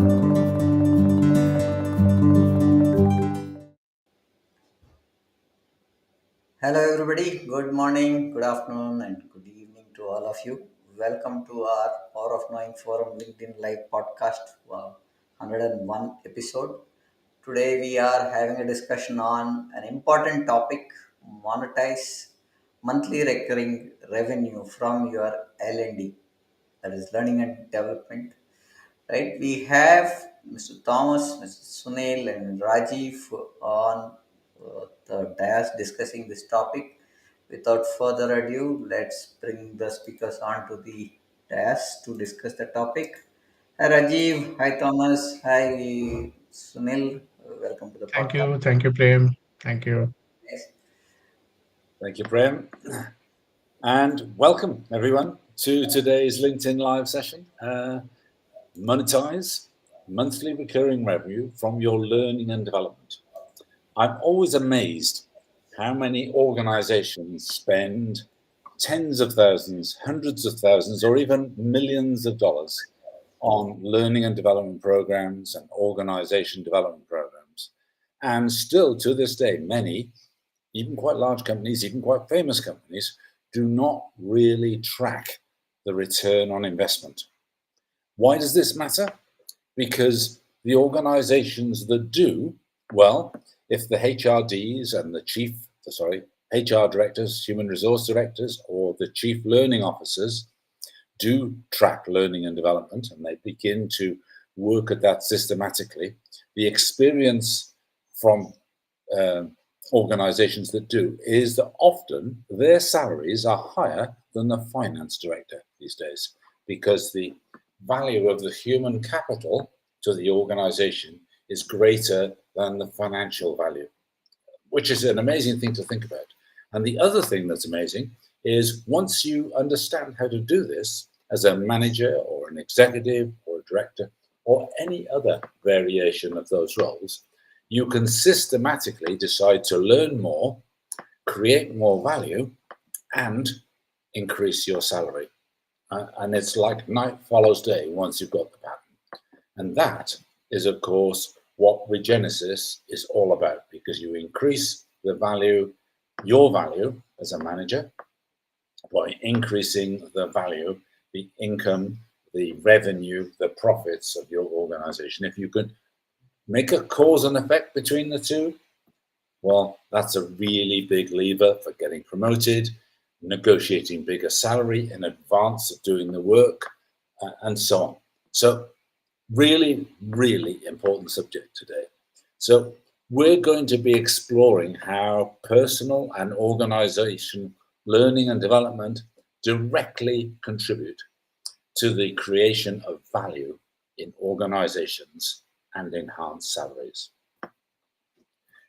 Hello, everybody. Good morning, good afternoon, and good evening to all of you. Welcome to our Power of Knowing Forum LinkedIn Live podcast, 101 episode. Today, we are having a discussion on an important topic: monetize monthly recurring revenue from your L&D, that is learning and development. Right? We have Mr. Thomas, Mr. Sunil, and Rajiv on the dais discussing this topic. Without further ado, let's bring the speakers onto the dais to discuss the topic. Hi Rajiv, hi Thomas, hi Sunil. Welcome to the Thank podcast. you. Thank you, Prem. Thank you. Yes. Thank you, Prem. And welcome, everyone, to today's LinkedIn Live session. Monetize monthly recurring revenue from your learning and development. I'm always amazed how many organizations spend tens of thousands, hundreds of thousands, or even millions of dollars on learning and development programs and organization development programs. And still to this day, many, even quite large companies, even quite famous companies, do not really track the return on investment. Why does this matter? Because the organizations that do, well, if the HRDs and HR directors, human resource directors, or the chief learning officers do track learning and development and they begin to work at that systematically, the experience from organizations that do is that often their salaries are higher than the finance director these days because the value of the human capital to the organization is greater than the financial value, which is an amazing thing to think about. And the other thing that's amazing is once you understand how to do this as a manager or an executive or a director or any other variation of those roles, you can systematically decide to learn more, create more value, and increase your salary. And it's like night follows day once you've got the pattern. And that is, of course, what Regenesis is all about, because you increase the value, your value as a manager, by increasing the value, the income, the revenue, the profits of your organization. If you could make a cause and effect between the two, well, that's a really big lever for getting promoted, negotiating bigger salary in advance of doing the work, and so on. So really, really important subject today. So we're going to be exploring how personal and organization learning and development directly contribute to the creation of value in organizations and enhance salaries.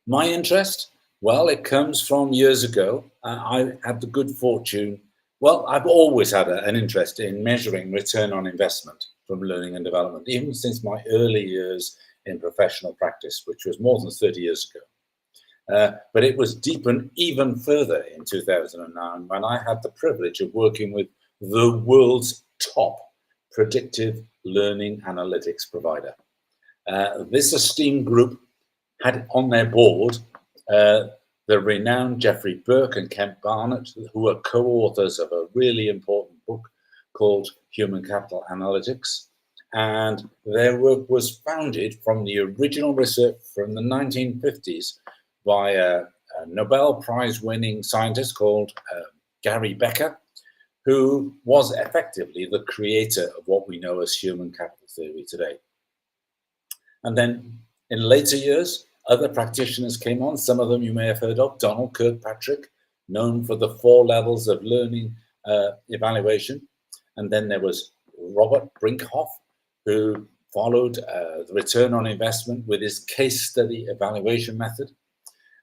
My interest, well, it comes from years ago. I had the good fortune, well, I've always had an interest in measuring return on investment from learning and development, even since my early years in professional practice, which was more than 30 years ago. But it was deepened even further in 2009 when I had the privilege of working with the world's top predictive learning analytics provider. This esteemed group had on their board the renowned Jeffrey Burke and Kent Barnett, who are co-authors of a really important book called Human Capital Analytics. And their work was founded from the original research from the 1950s by a Nobel Prize winning scientist called Gary Becker, who was effectively the creator of what we know as human capital theory today. And then in later years, other practitioners came on. Some of them you may have heard of. Donald Kirkpatrick, known for the 4 levels of learning evaluation. And then there was Robert Brinkhoff, who followed the return on investment with his case study evaluation method.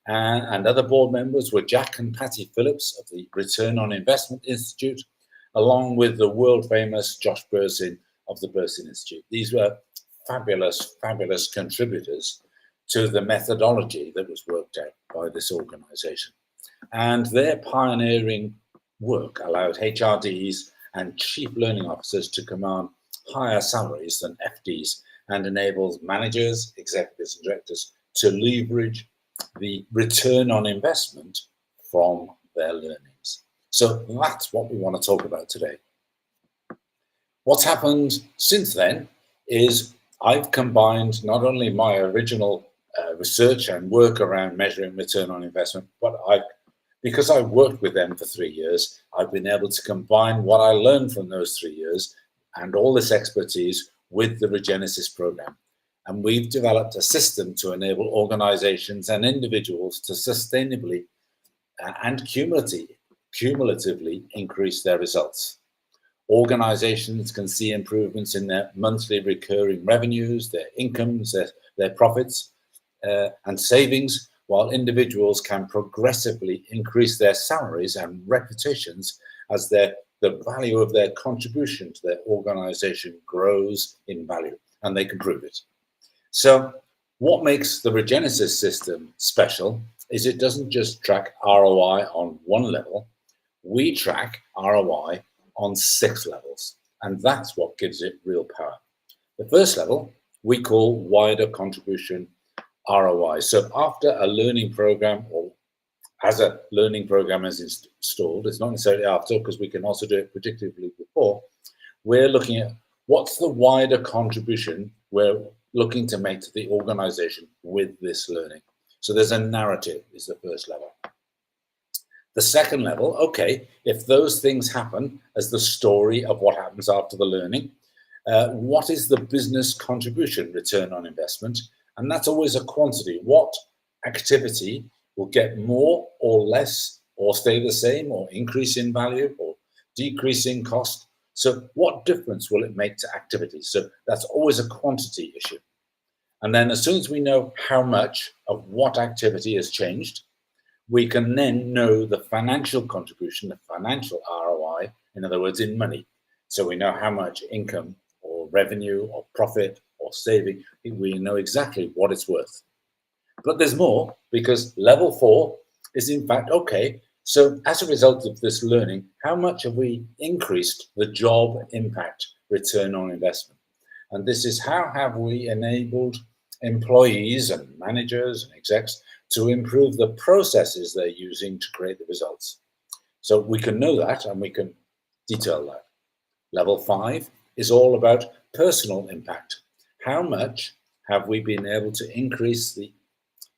And other board members were Jack and Patty Phillips of the Return on Investment Institute, along with the world famous Josh Bersin of the Bersin Institute. These were fabulous, fabulous contributors to the methodology that was worked out by this organization. And their pioneering work allowed HRDs and chief learning officers to command higher salaries than FDs and enables managers, executives, and directors to leverage the return on investment from their learnings. So that's what we want to talk about today. What's happened since then is I've combined not only my original research and work around measuring return on investment, but because I worked with them for 3 years, I've been able to combine what I learned from those 3 years and all this expertise with the Regenesis program. And we've developed a system to enable organizations and individuals to sustainably and cumulatively increase their results. Organizations can see improvements in their monthly recurring revenues, their incomes, their profits, and savings, while individuals can progressively increase their salaries and reputations as the value of their contribution to their organization grows in value, and they can prove it. So what makes the Regenesis system special is it doesn't just track ROI on one level. We track ROI on 6 levels, and that's what gives it real power. The first level we call wider contribution ROI. So after a learning program, or as a learning program is installed, it's not necessarily after, because we can also do it predictively before, we're looking at what's the wider contribution we're looking to make to the organization with this learning. So there's a narrative is the first level. The second level, okay, if those things happen as the story of what happens after the learning, what is the business contribution return on investment? And that's always a quantity. What activity will get more or less, or stay the same, or increase in value, or decrease in cost? So what difference will it make to activities? So that's always a quantity issue. And then as soon as we know how much of what activity has changed, we can then know the financial contribution, the financial ROI, in other words, in money. So we know how much income or revenue or profit or saving, we know exactly what it's worth. But there's more, because level 4 is in fact, okay, so as a result of this learning, how much have we increased the job impact return on investment? And this is how have we enabled employees and managers and execs to improve the processes they're using to create the results. So we can know that and we can detail that. Level 5 is all about personal impact. How much have we been able to increase the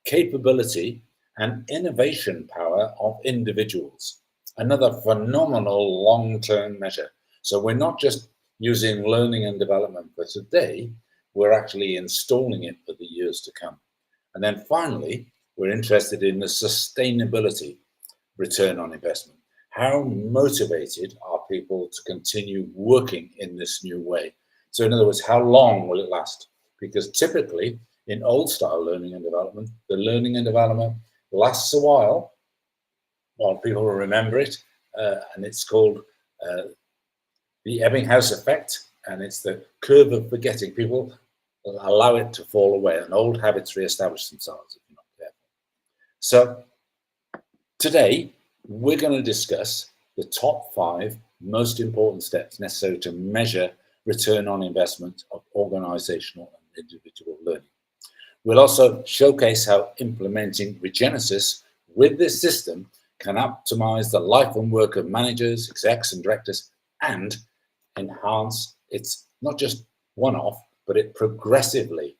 capability and innovation power of individuals? Another phenomenal long-term measure. So we're not just using learning and development for today, we're actually installing it for the years to come. And then finally, we're interested in the sustainability return on investment. How motivated are people to continue working in this new way? So in other words, how long will it last? Because typically in old style learning and development, the learning and development lasts a while people will remember it, and it's called the Ebbinghaus effect, and it's the curve of forgetting. People allow it to fall away, and old habits re-establish themselves if you're not careful. So today, we're going to discuss the top 5 most important steps necessary to measure return on investment of organizational and individual learning. We'll also showcase how implementing Regenesis with this system can optimize the life and work of managers, execs, and directors, and enhance its not just one-off, but it progressively,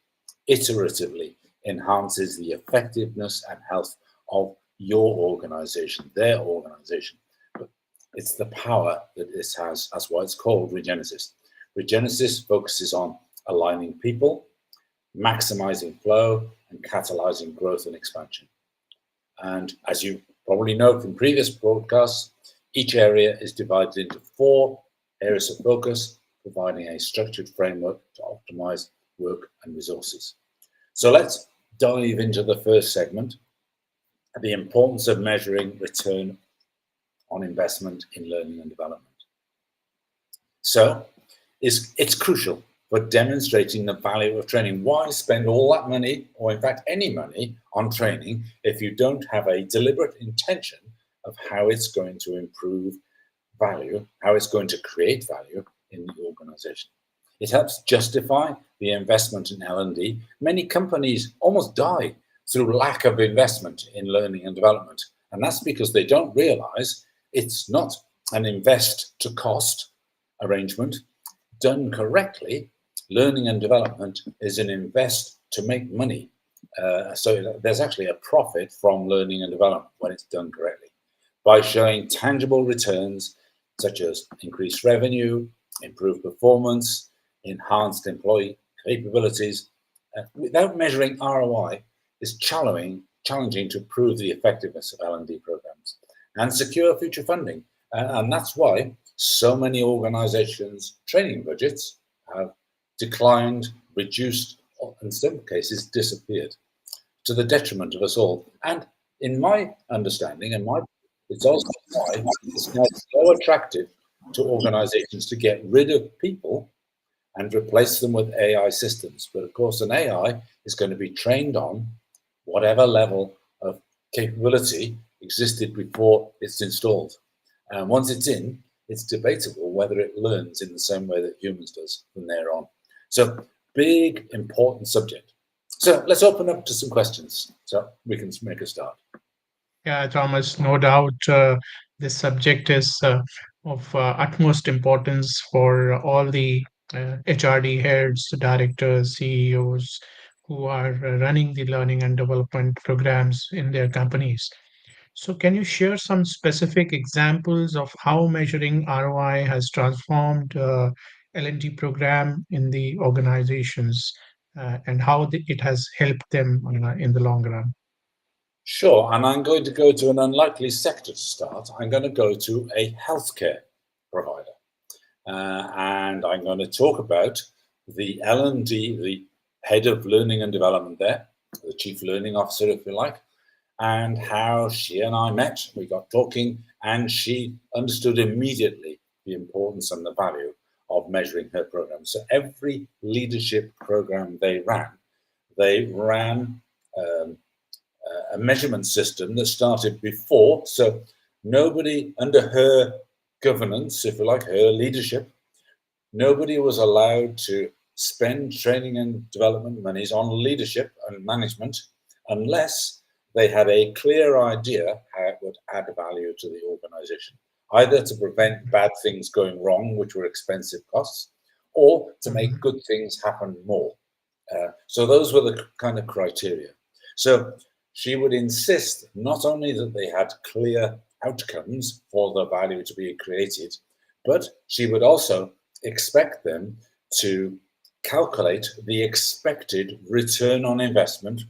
iteratively enhances the effectiveness and health of your organization, their organization. But it's the power that this has. That's why it's called Regenesis. Regenesis focuses on aligning people, maximizing flow, and catalyzing growth and expansion. And as you probably know from previous broadcasts, each area is divided into 4 areas of focus, providing a structured framework to optimize work and resources. So let's dive into the first segment, the importance of measuring return on investment in learning and development. So it's crucial for demonstrating the value of training. Why spend all that money, or in fact any money, on training if you don't have a deliberate intention of how it's going to improve value, how it's going to create value in the organization? It helps justify the investment in L&D. Many companies almost die through lack of investment in learning and development. And that's because they don't realize it's not an invest to cost arrangement. Done correctly, learning and development is an invest to make money. So there's actually a profit from learning and development when it's done correctly by showing tangible returns such as increased revenue, improved performance, enhanced employee capabilities. Without measuring ROI is challenging to prove the effectiveness of L&D programs and secure future funding. And that's why so many organizations' training budgets have declined, reduced, or in some cases disappeared, to the detriment of us all. And in my understanding, it's also why it's now so attractive to organizations to get rid of people and replace them with AI systems. But of course, an AI is going to be trained on whatever level of capability existed before it's installed. And once it's in, it's debatable whether it learns in the same way that humans does from there on. So big, important subject. So let's open up to some questions so we can make a start. Yeah, Thomas, no doubt this subject is of utmost importance for all the HRD heads, directors, CEOs who are running the learning and development programs in their companies. So, can you share some specific examples of how measuring ROI has transformed L&D program in the organizations and how it has helped them in the long run? Sure, and I'm going to go to an unlikely sector to start. I'm going to go to a healthcare provider. And I'm going to talk about the L&D, the head of learning and development there, the chief learning officer, if you like, and how she and I met. We got talking, and she understood immediately the importance and the value of measuring her program. So every leadership program they ran a measurement system that started before. So nobody under her governance, if you like, her leadership, nobody was allowed to spend training and development monies on leadership and management unless they had a clear idea how it would add value to the organization, either to prevent bad things going wrong, which were expensive costs, or to make good things happen more. So those were the kind of criteria. So she would insist not only that they had clear outcomes for the value to be created, but she would also expect them to calculate the expected return on investment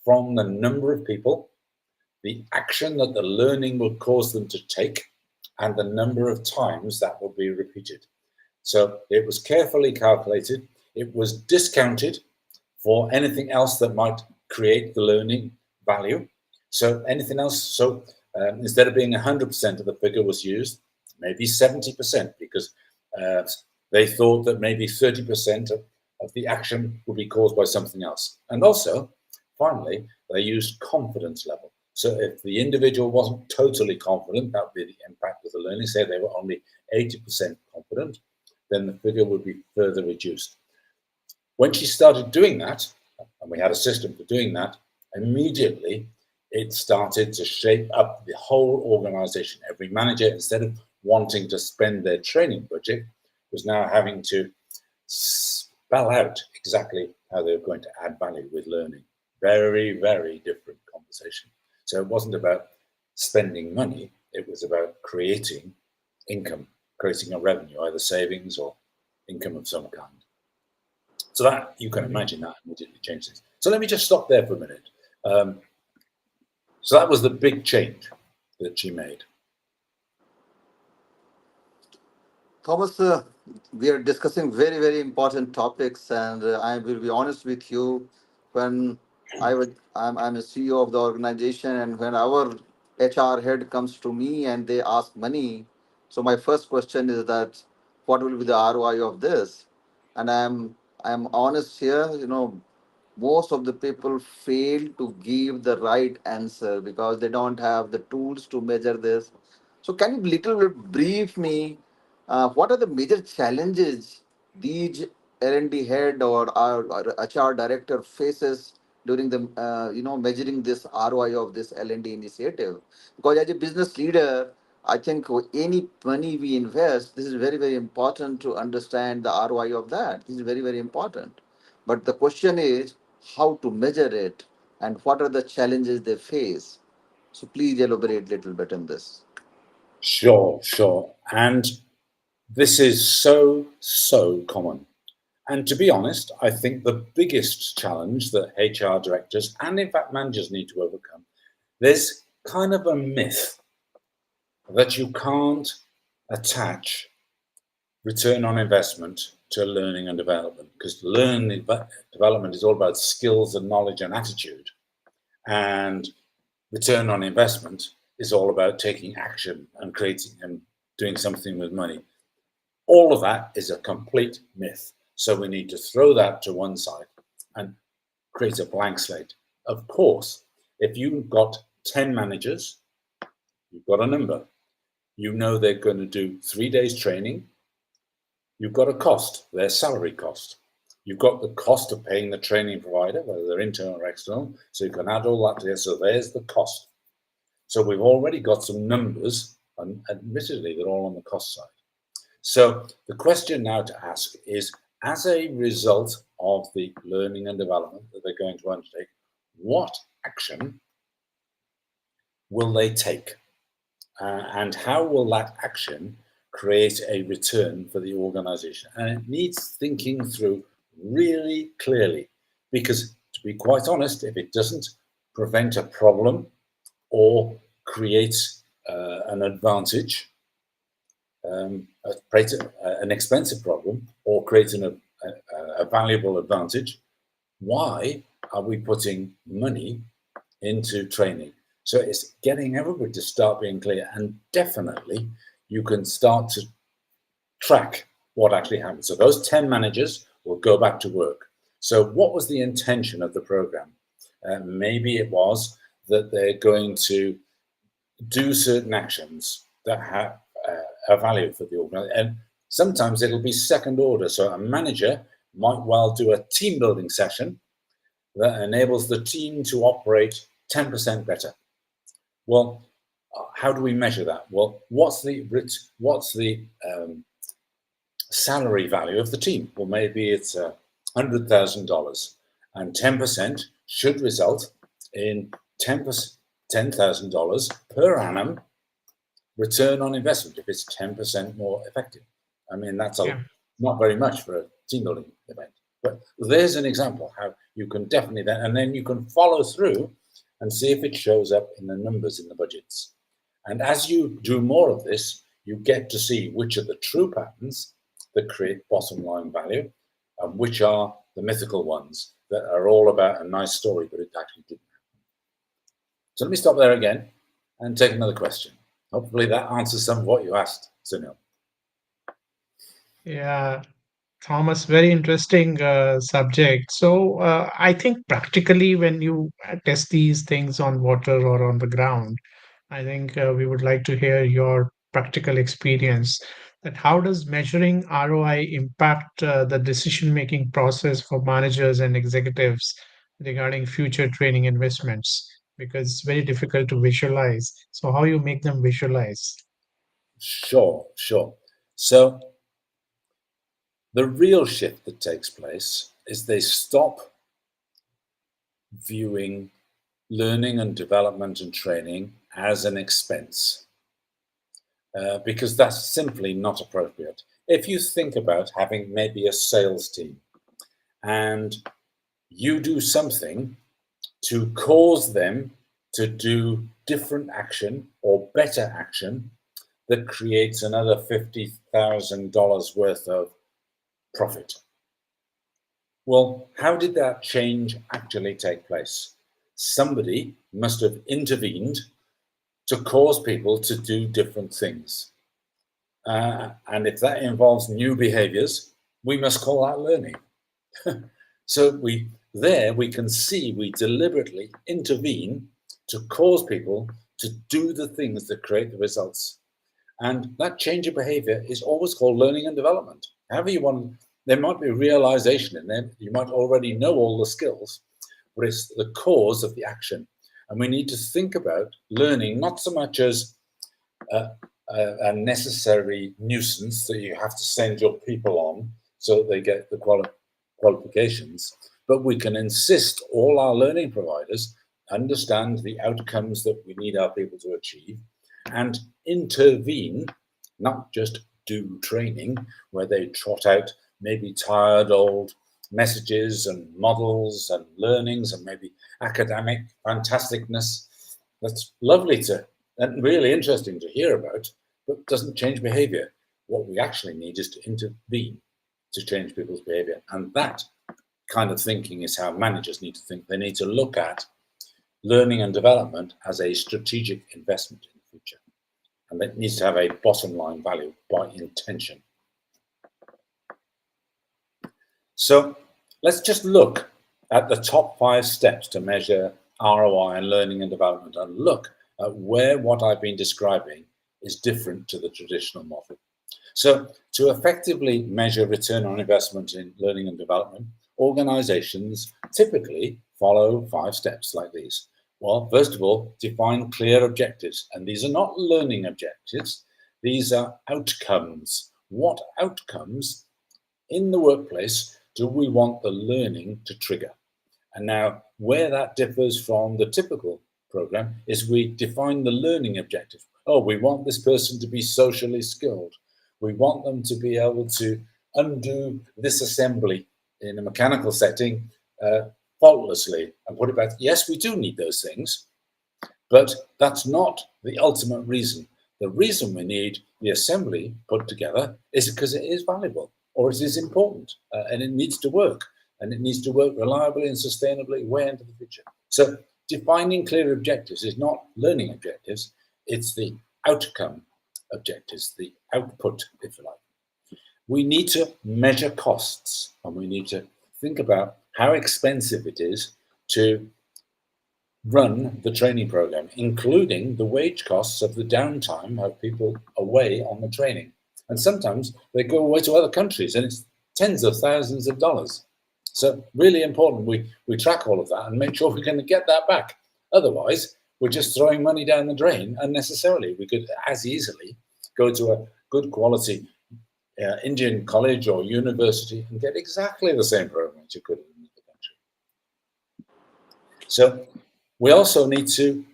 from the number of people, the action that the learning will cause them to take, and the number of times that will be repeated. So it was carefully calculated. It was discounted for anything else that might create the learning value. So anything else, instead of being 100% of the figure was used, maybe 70%, because they thought that maybe 30% of the action would be caused by something else. And also, finally, they used confidence level. So if the individual wasn't totally confident, that would be the impact of the learning. Say they were only 80% confident, then the figure would be further reduced. When she started doing that, and we had a system for doing that, immediately it started to shape up the whole organization. Every manager, instead of wanting to spend their training budget, was now having to spell out exactly how they were going to add value with learning. Very, very different conversation. So it wasn't about spending money, it was about creating income, creating a revenue, either savings or income of some kind. So that, you can imagine, that immediately changed things. So let me just stop there for a minute. So that was the big change that she made. Thomas, we are discussing very, very important topics, and I will be honest with you. When I'm a CEO of the organization, and when our HR head comes to me and they ask money, so my first question is that, what will be the ROI of this? And I'm honest here. Most of the people fail to give the right answer because they don't have the tools to measure this. So can you little bit brief me what are the major challenges these L&D head or our HR director faces during the measuring this ROI of this L&D initiative? Because as a business leader, I think any money we invest, this is very very important to understand the ROI of that. This is very very important. But the question is how to measure it and what are the challenges they face. So please elaborate a little bit on this. Sure, sure. And this is so common. And to be honest, I think the biggest challenge that HR directors and in fact managers need to overcome, there's kind of a myth that you can't attach return on investment to learning and development, because learning and development is all about skills and knowledge and attitude. And return on investment is all about taking action and creating and doing something with money. All of that is a complete myth. So we need to throw that to one side and create a blank slate. Of course, if you've got 10 managers, you've got a number. You know they're going to do 3 days training. You've got a cost, their salary cost. You've got the cost of paying the training provider, whether they're internal or external. So you can add all that together. So there's the cost. So we've already got some numbers, and admittedly, they're all on the cost side. So the question now to ask is, as a result of the learning and development that they're going to undertake, what action will they take? And how will that action create a return for the organization? And it needs thinking through really clearly, because to be quite honest, if it doesn't prevent a problem or create an advantage, create an expensive problem or creating a valuable advantage, why are we putting money into training? So it's getting everybody to start being clear, and definitely you can start to track what actually happens. So those 10 managers will go back to work. So what was the intention of the program? Maybe it was that they're going to do certain actions that have a value for the organization. And sometimes it'll be second order. So a manager might well do a team building session that enables the team to operate 10% better. Well, how do we measure that? Well, what's the salary value of the team? Well, maybe it's $100,000, and 10% should result in $10,000 per annum return on investment if it's 10% more effective. I mean, that's not very much for a team building event. But there's an example how you can definitely then, and then you can follow through and see if it shows up in the numbers in the budgets. And as you do more of this, you get to see which are the true patterns that create bottom line value and which are the mythical ones that are all about a nice story, but it actually didn't happen. So let me stop there again and take another question. Hopefully that answers some of what you asked, Sunil. Yeah, Thomas, very interesting subject. So, I think practically when you test these things on water or on the ground, I think we would like to hear your practical experience that how does measuring ROI impact the decision-making process for managers and executives regarding future training investments? Because it's very difficult to visualize. So, how you make them visualize? Sure. So the real shift that takes place is they stop viewing learning and development and training as an expense, because that's simply not appropriate. If you think about having maybe a sales team and you do something to cause them to do different action or better action that creates another $50,000 worth of profit. Well, how did that change actually take place? Somebody must have intervened to cause people to do different things. And if that involves new behaviors, we must call that learning. So we can see we deliberately intervene to cause people to do the things that create the results. And that change of behavior is always called learning and development. However you want, There might be realization in them. You might already know all the skills, but it's the cause of the action. And we need to think about learning not so much as a necessary nuisance that you have to send your people on so that they get the qualifications, but we can insist all our learning providers understand the outcomes that we need our people to achieve and intervene, not just do training where they trot out maybe tired old messages and models and learnings and maybe academic fantasticness. That's lovely and really interesting to hear about, but doesn't change behavior. What we actually need is to intervene to change people's behavior. And that kind of thinking is how managers need to think. They need to look at learning and development as a strategic investment in the future. And it needs to have a bottom line value by intention. So let's just look at the top 5 steps to measure ROI in learning and development and look at where what I've been describing is different to the traditional model. So to effectively measure return on investment in learning and development, organizations typically follow 5 steps like these. Well, first of all, define clear objectives. And these are not learning objectives. These are outcomes. What outcomes in the workplace do we want the learning to trigger? And now where that differs from the typical program is we define the learning objective. Oh, we want this person to be socially skilled. We want them to be able to undo this assembly in a mechanical setting faultlessly and put it back. Yes, we do need those things, but that's not the ultimate reason. The reason we need the assembly put together is because it is valuable or it is important and it needs to work, and it needs to work reliably and sustainably way into the future. So defining clear objectives is not learning objectives, it's the outcome objectives, the output, if you like. We need to measure costs, and we need to think about how expensive it is to run the training program, including the wage costs of the downtime of people away on the training. And sometimes they go away to other countries and it's tens of thousands of dollars. So really important we track all of that and make sure we're going to get that back. Otherwise, we're just throwing money down the drain unnecessarily. We could as easily go to a good quality Indian college or university and get exactly the same program as you could in the country. So we also need to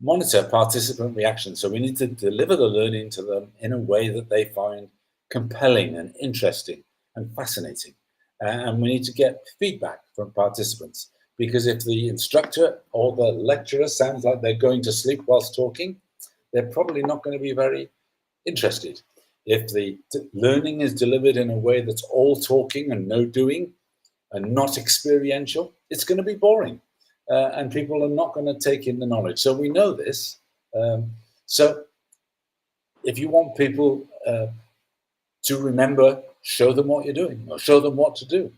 monitor participant reaction. So we need to deliver the learning to them in a way that they find compelling and interesting and fascinating. And we need to get feedback from participants, because if the instructor or the lecturer sounds like they're going to sleep whilst talking, they're probably not going to be very interested. If the learning is delivered in a way that's all talking and no doing and not experiential, it's going to be boring. And people are not going to take in the knowledge. So we know this. So if you want people to remember, show them what you're doing or show them what to do.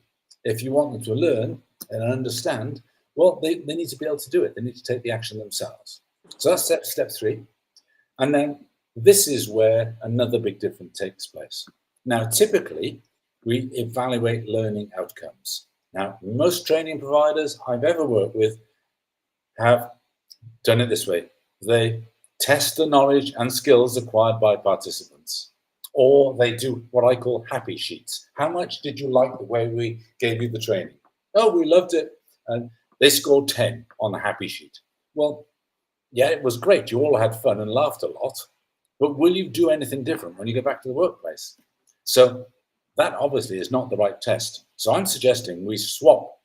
If you want them to learn and understand, well, they need to be able to do it. They need to take the action themselves. So that's step 3. And then this is where another big difference takes place. Now, typically, we evaluate learning outcomes. Now, most training providers I've ever worked with have done it this way. They test the knowledge and skills acquired by participants, or they do what I call happy sheets. How much did you like the way we gave you the training? Oh, we loved it. And they scored 10 on the happy sheet. Well, yeah, it was great. You all had fun and laughed a lot. But will you do anything different when you go back to the workplace? So that obviously is not the right test. So I'm suggesting we swap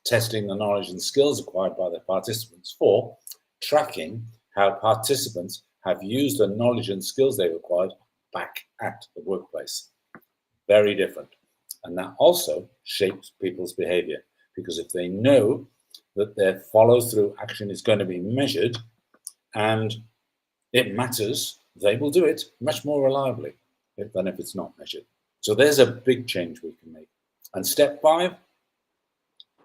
testing the knowledge and skills acquired by the participants for tracking how participants have used the knowledge and skills they've acquired back at the workplace. Very different. And that also shapes people's behavior, because if they know that their follow-through action is going to be measured and it matters, they will do it much more reliably than if it's not measured. So there's a big change we can make. And step 5,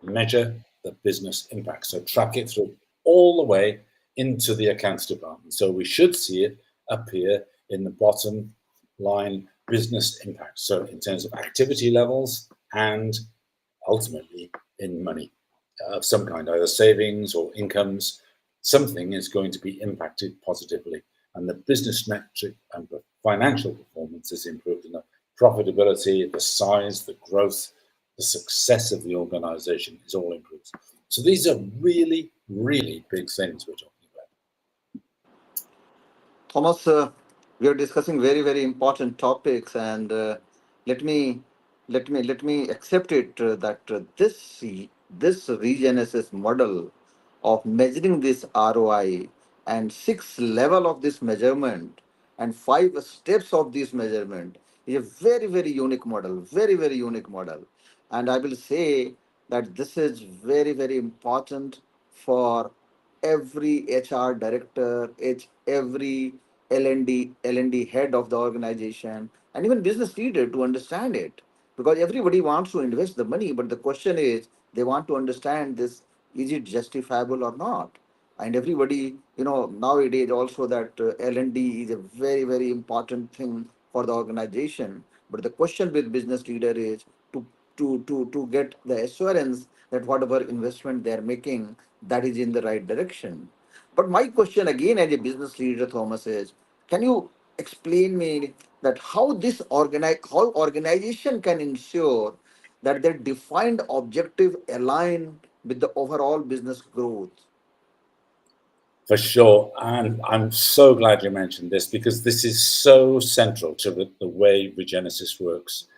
measure the business impact. So track it through all the way into the accounts department. So we should see it appear in the bottom line business impact. So in terms of activity levels and ultimately in money of some kind, either savings or incomes, something is going to be impacted positively. And the business metric and the financial performance is improved, and the profitability, the size, the growth, the success of the organization is all improved. So these are really, really big things we're talking about. Thomas, we are discussing very, very important topics, and let me let me accept it that this regenesis model of measuring this ROI and six level of this measurement and five steps of this measurement is a very, very unique model, very, very unique model, and I will say that this is very, very important for every HR director, every L&D head of the organization, and even business leader to understand it. Because everybody wants to invest the money, but the question is they want to understand this: is it justifiable or not? And everybody, nowadays also that L&D is a very, very important thing for the organization. But the question with business leader is to get the assurance that whatever investment they are making, that is in the right direction. But my question again as a business leader, Thomas, is can you explain me that how organization can ensure that their defined objective align with the overall business growth? For sure. And I'm so glad you mentioned this, because this is so central to the way Regenesis works.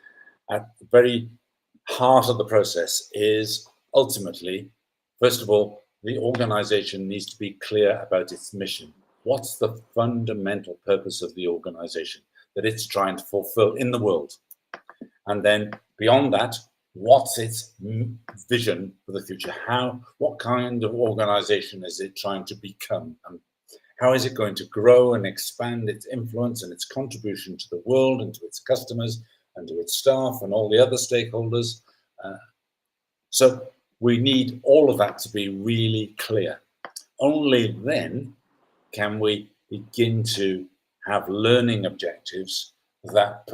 At the very heart of the process is ultimately, first of all, the organization needs to be clear about its mission. What's the fundamental purpose of the organization that it's trying to fulfill in the world? And then beyond that, what's its vision for the future? What kind of organization is it trying to become? And how is it going to grow and expand its influence and its contribution to the world and to its customers and to its staff and all the other stakeholders? So we need all of that to be really clear. Only then can we begin to have learning objectives that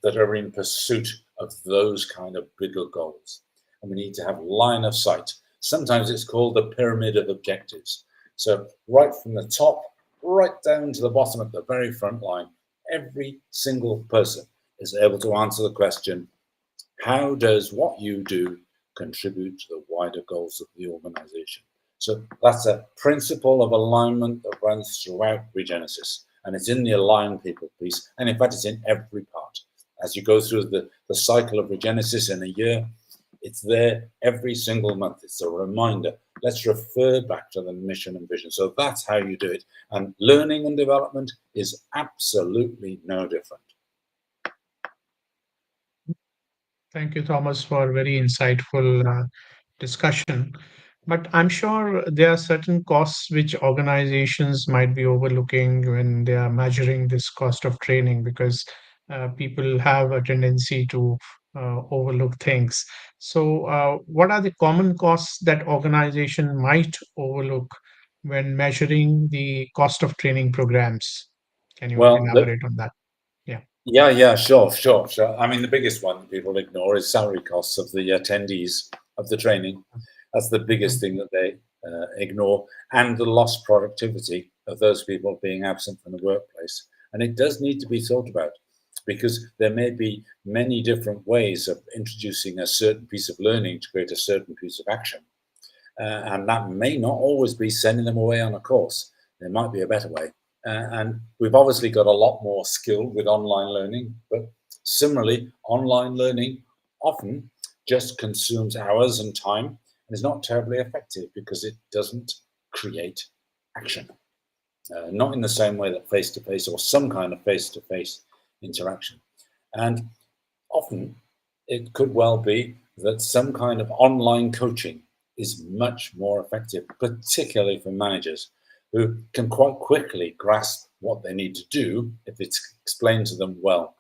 are in pursuit of those kind of bigger goals. And we need to have line of sight. Sometimes it's called the pyramid of objectives. So right from the top, right down to the bottom at the very front line, every single person is able to answer the question, how does what you do contribute to the wider goals of the organization? So that's a principle of alignment that runs throughout Regenesis, and it's in the align people piece, and in fact it's in every part. As you go through the cycle of Regenesis in a year, it's there every single month. It's a reminder. Let's refer back to the mission and vision. So that's how you do it. And learning and development is absolutely no different. Thank you, Thomas, for very insightful discussion. But I'm sure there are certain costs which organizations might be overlooking when they are measuring this cost of training, because people have a tendency to overlook things. So, what are the common costs that organization might overlook when measuring the cost of training programs? Can you Well, elaborate on that? Yeah. yeah, sure. I mean, the biggest one that people ignore is salary costs of the attendees of the training. That's the biggest thing that they ignore, and the lost productivity of those people being absent from the workplace. And it does need to be thought about, because there may be many different ways of introducing a certain piece of learning to create a certain piece of action. And that may not always be sending them away on a course. There might be a better way. And we've obviously got a lot more skill with online learning, but similarly, online learning often just consumes hours and time and is not terribly effective because it doesn't create action. Not in the same way that face-to-face or some kind of face-to-face interaction. And often it could well be that some kind of online coaching is much more effective, particularly for managers who can quite quickly grasp what they need to do if it's explained to them well.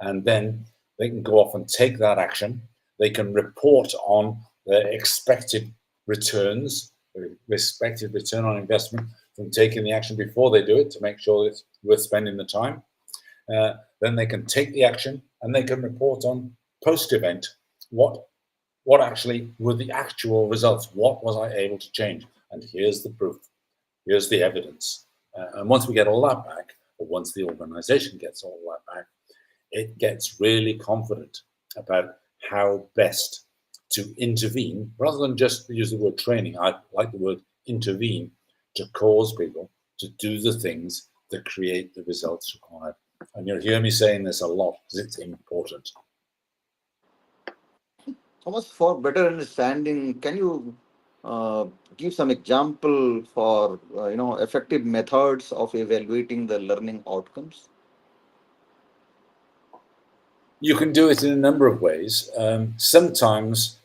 And then they can go off and take that action. They can report on their expected returns, their expected return on investment from taking the action before they do it, to make sure it's worth spending the time. then they can take the action and they can report on post-event what actually were the actual results. What was I able to change? And here's the proof. Here's the evidence. And once we get all that back, or once the organization gets all that back, it gets really confident about how best to intervene, rather than just use the word training. I like the word intervene, to cause people to do the things that create the results required. And you'll hear me saying this a lot because it's important. Thomas, for better understanding, can you give some example for effective methods of evaluating the learning outcomes? You can do it in a number of ways. Sometimes,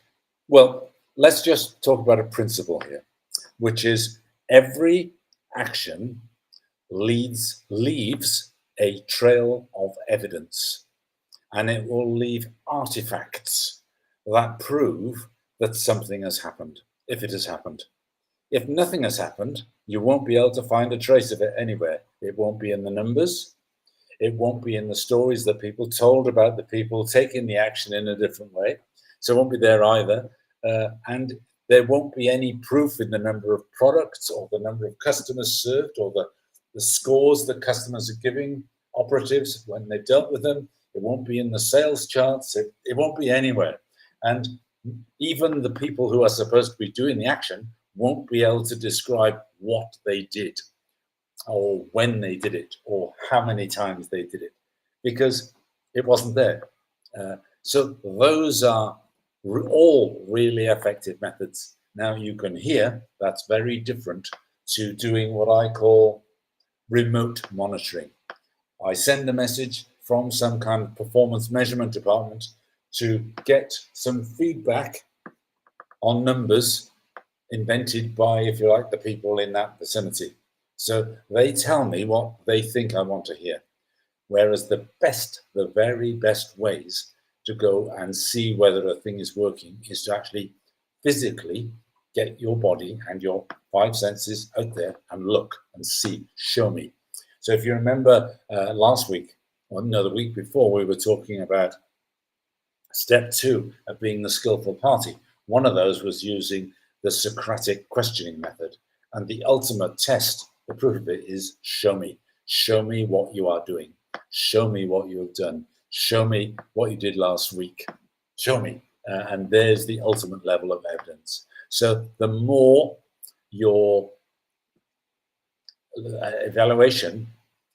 well, let's just talk about a principle here, which is every action leaves a trail of evidence, and it will leave artifacts that prove that something has happened, if it has happened. If nothing has happened, you won't be able to find a trace of it anywhere. It won't be in the numbers. It won't be in the stories that people told about the people taking the action in a different way. So it won't be there either. And there won't be any proof in the number of products or the number of customers served or the scores that customers are giving operatives when they've dealt with them. It won't be in the sales charts. It won't be anywhere. And even the people who are supposed to be doing the action won't be able to describe what they did or when they did it or how many times they did it, because it wasn't there. So those are all really effective methods. Now you can hear that's very different to doing what I call remote monitoring. I send a message from some kind of performance measurement department to get some feedback on numbers invented by, if you like, the people in that vicinity. So they tell me what they think I want to hear. Whereas the very best ways to go and see whether a thing is working is to actually physically get your body and your five senses out there and look and see, show me. So if you remember last week, or no, the week before, we were talking about step 2 of being the skillful party. One of those was using the Socratic questioning method. And the ultimate test, the proof of it, is show me. Show me what you are doing. Show me what you have done. Show me what you did last week. Show me. And there's the ultimate level of evidence. So the more your evaluation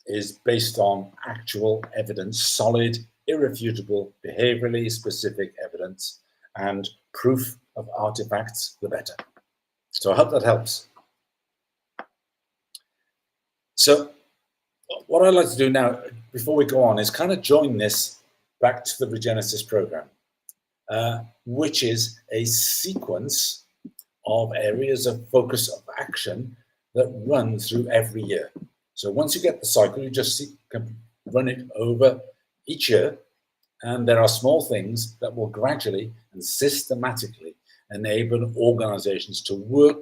is based on actual evidence, solid, irrefutable, behaviorally specific evidence, and proof of artifacts, the better. So I hope that helps. So what I'd like to do now, before we go on, is kind of join this back to the Regenesis program, which is a sequence of areas of focus of action that run through every year. So once you get the cycle, you just can run it over each year, and there are small things that will gradually and systematically enable organizations to work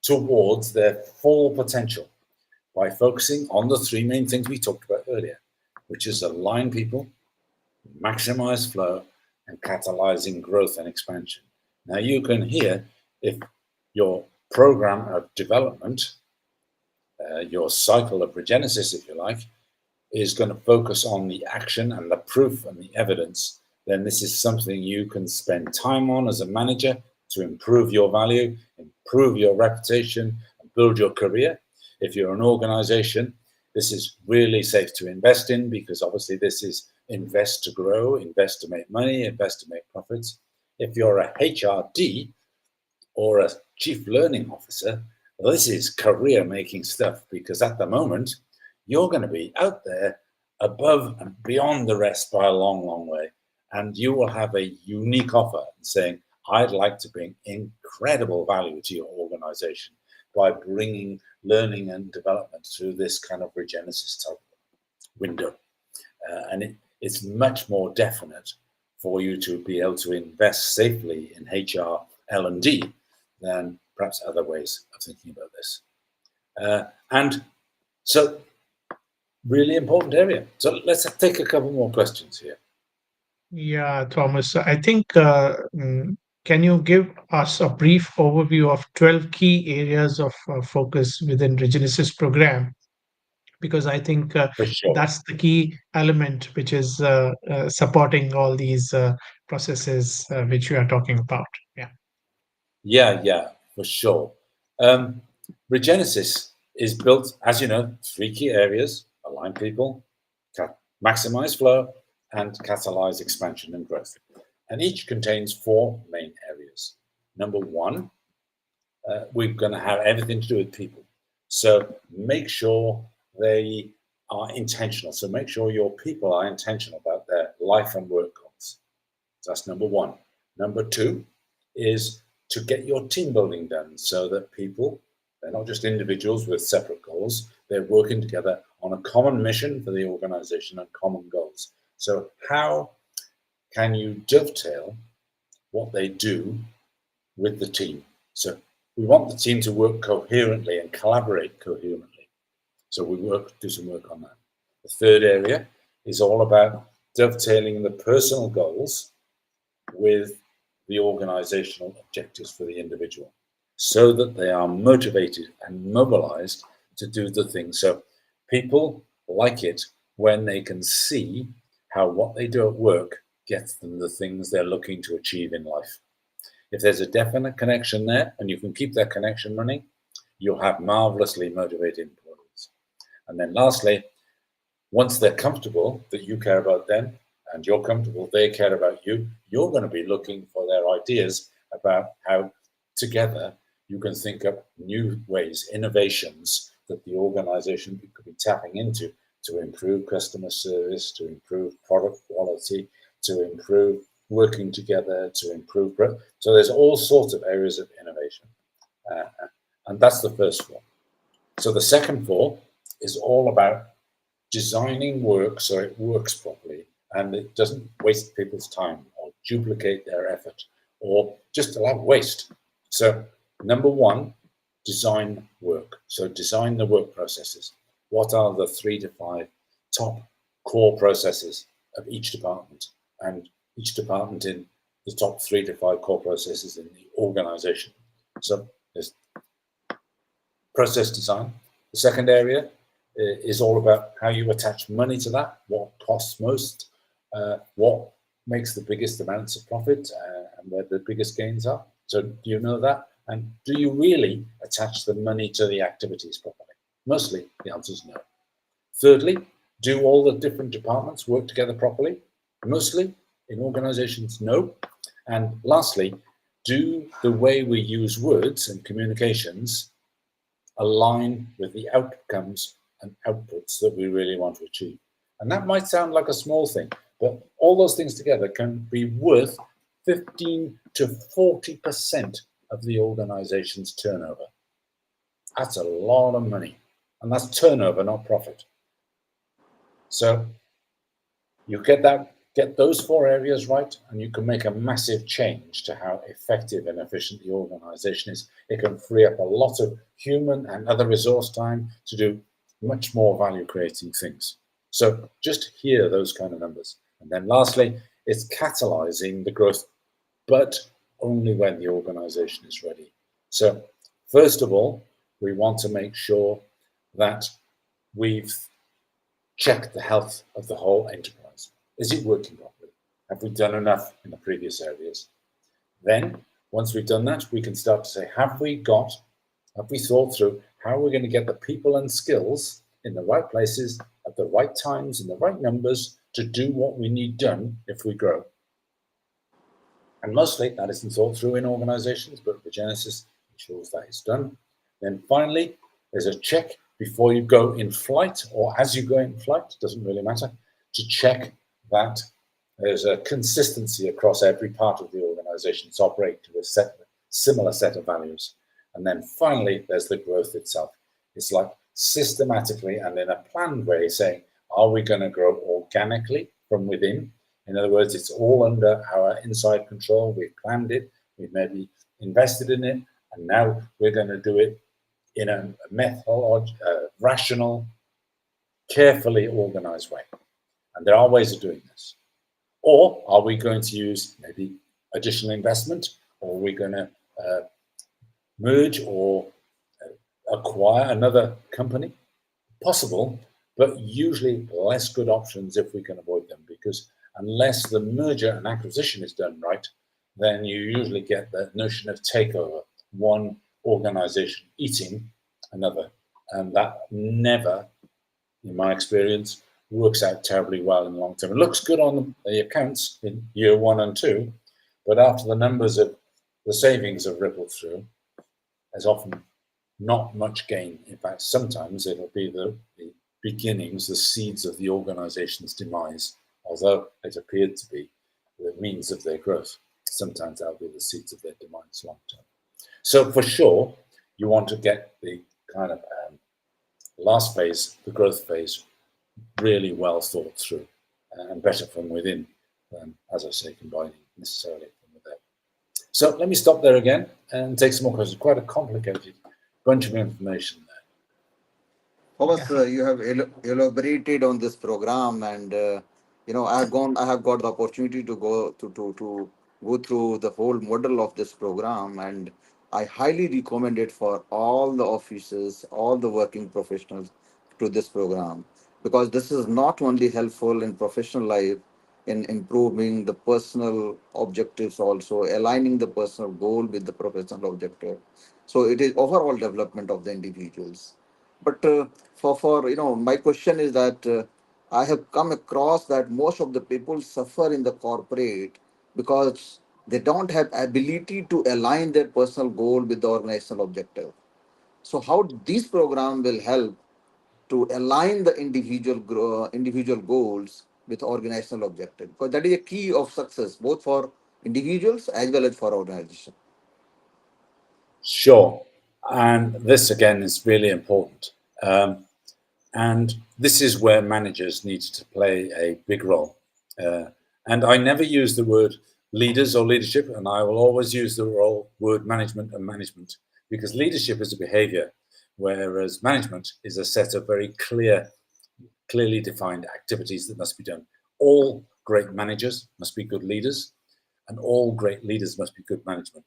towards their full potential by focusing on the 3 main things we talked about earlier, which is align people, maximize flow, and catalyzing growth and expansion. Now you can hear if your program of development, your cycle of regenesis, if you like, is going to focus on the action and the proof and the evidence, then this is something you can spend time on as a manager to improve your value, improve your reputation, and build your career. If you're an organization, this is really safe to invest in, because obviously this is invest to grow, invest to make money, invest to make profits. If you're a HRD or a chief learning officer, well, this is career making stuff, because at the moment you're going to be out there above and beyond the rest by a long, long way. And you will have a unique offer saying, I'd like to bring incredible value to your organization by bringing learning and development through this kind of regenesis type window. And it's much more definite for you to be able to invest safely in HR, L&D than perhaps other ways of thinking about this. And so really important area. So let's take a couple more questions here. Yeah, Thomas, I think can you give us a brief overview of 12 key areas of focus within Regenesis program? Because I think For sure. that's the key element which is supporting all these processes which we are talking about. Yeah. Yeah, for sure. Um, Regenesis is built, as you know, three key areas: align people, maximize flow, and catalyze expansion and growth. And each contains four main areas. Number one, we're going to have everything to do with people. So make sure they are intentional. So make sure your people are intentional about their life and work goals. That's number one. Number two is to get your team building done so that people, they're not just individuals with separate goals, they're working together on a common mission for the organization and common goals. So how can you dovetail what they do with the team? So we want the team to work coherently and collaborate coherently. So we do some work on that. The third area is all about dovetailing the personal goals with the organizational objectives for the individual so that they are motivated and mobilized to do the thing. So people like it when they can see how what they do at work gets them the things they're looking to achieve in life. If there's a definite connection there and you can keep that connection running, you'll have marvelously motivated employees. And then lastly, once they're comfortable that you care about them and you're comfortable they care about you, you're going to be looking for their ideas about how together you can think up new ways, innovations that the organization could be tapping into to improve customer service, to improve product quality, to improve working together, to improve growth. So there's all sorts of areas of innovation. And that's the first four. So the second four is all about designing work so it works properly and it doesn't waste people's time or duplicate their effort or just allow waste. So number one, design work. So design the work processes. What are the 3 to 5 top core processes of each department and each department in the top 3 to 5 core processes in the organization? So there's process design. The second area is all about how you attach money to that, what costs most, what makes the biggest amounts of profit, and where the biggest gains are. So do you know that? And do you really attach the money to the activities properly? Mostly, the answer is no. Thirdly, do all the different departments work together properly? Mostly, in organizations, no. And lastly, do the way we use words and communications align with the outcomes and outputs that we really want to achieve? And that might sound like a small thing, but all those things together can be worth 15 to 40% of the organization's turnover. That's a lot of money. And that's turnover, not profit. So you get those four areas right, and you can make a massive change to how effective and efficient the organization is. It can free up a lot of human and other resource time to do much more value creating things. So just hear those kind of numbers. And then lastly, it's catalyzing the growth, but only when the organization is ready. So first of all, we want to make sure that we've checked the health of the whole enterprise. Is it working properly? Have we done enough in the previous areas? Then, once we've done that, we can start to say, have we thought through how we're going to get the people and skills in the right places at the right times in the right numbers to do what we need done if we grow? And mostly that isn't thought through in organizations, but Regenesis ensures that it's done. Then finally, there's a check before you go in flight or as you go in flight, doesn't really matter, to check that there's a consistency across every part of the organization to operate to a similar set of values. And then finally, there's the growth itself. It's like systematically and in a planned way saying, are we going to grow organically from within? In other words, it's all under our inside control. We've planned it, we've maybe invested in it, and now we're going to do it in a rational, carefully organized way. And there are ways of doing this. Or are we going to use maybe additional investment, or are we going to merge or acquire another company? Possible, but usually less good options if we can avoid them, because unless the merger and acquisition is done right, then you usually get the notion of takeover, one organization eating another. And that never, in my experience, works out terribly well in the long term. It looks good on the accounts in year 1 and 2, but after the numbers of the savings have rippled through, there's often not much gain. In fact, sometimes it'll be the beginnings, the seeds of the organization's demise, although it appeared to be the means of their growth. Sometimes that'll be the seeds of their demise long term. So for sure, you want to get the kind of last phase, the growth phase, really well thought through and better from within than, as I say, combining necessarily from without. So let me stop there again and take some more questions. Quite a complicated bunch of information there. Thomas, you have elaborated on this program, and I have got the opportunity to go through the whole model of this program, and I highly recommend it for all the officers, all the working professionals to this program, because this is not only helpful in professional life in improving the personal objectives, also aligning the personal goal with the professional objective. So it is overall development of the individuals. But for my question is that I have come across that most of the people suffer in the corporate because they don't have ability to align their personal goal with the organizational objective. So how this program will help to align the individual goals with organizational objective, because that is a key of success both for individuals as well as for organization. Sure. And this again is really important. And this is where managers need to play a big role. And I never use the word leaders or leadership, and I will always use the word management and management, because leadership is a behavior, whereas management is a set of very clearly defined activities that must be done. All great managers must be good leaders, and all great leaders must be good management.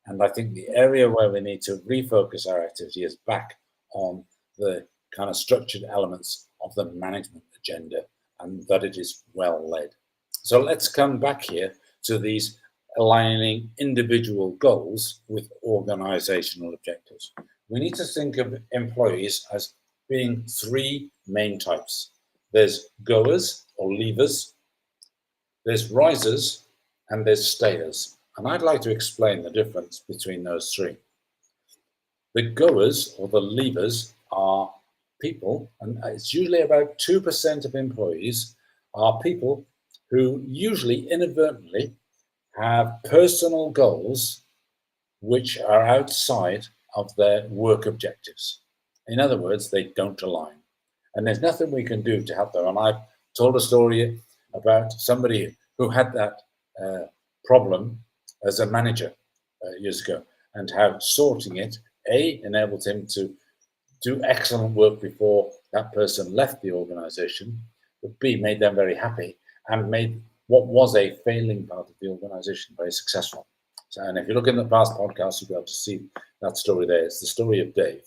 And I think the area where we need to refocus our activity is back on the kind of structured elements of the management agenda, and that it is well led. So let's come back here to these aligning individual goals with organizational objectives. We need to think of employees as being three main types. There's goers or leavers, there's risers, and there's stayers. And I'd like to explain the difference between those three. The goers or the leavers are people, and it's usually about 2% of employees are people who usually inadvertently have personal goals which are outside of their work objectives. In other words, they don't align. And there's nothing we can do to help them. And I've told a story about somebody who had that problem as a manager years ago, and how sorting it, A, enabled him to do excellent work before that person left the organization, but B, made them very happy and made what was a failing part of the organization very successful. So, and if you look in the past podcasts, you'll be able to see that story there. It's the story of Dave.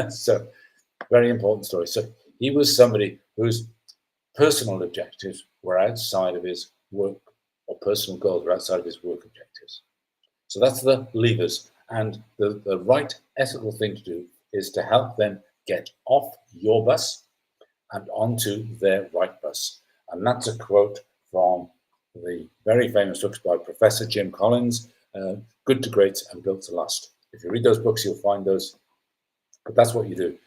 So, very important story. So, he was somebody whose personal objectives were outside of his work, or personal goals were outside of his work objectives. So, that's the levers. And the right ethical thing to do is to help them get off your bus and onto their right bus. And that's a quote from the very famous books by Professor Jim Collins, Good to Great and Built to Last. If you read those books, you'll find those. But that's what you do.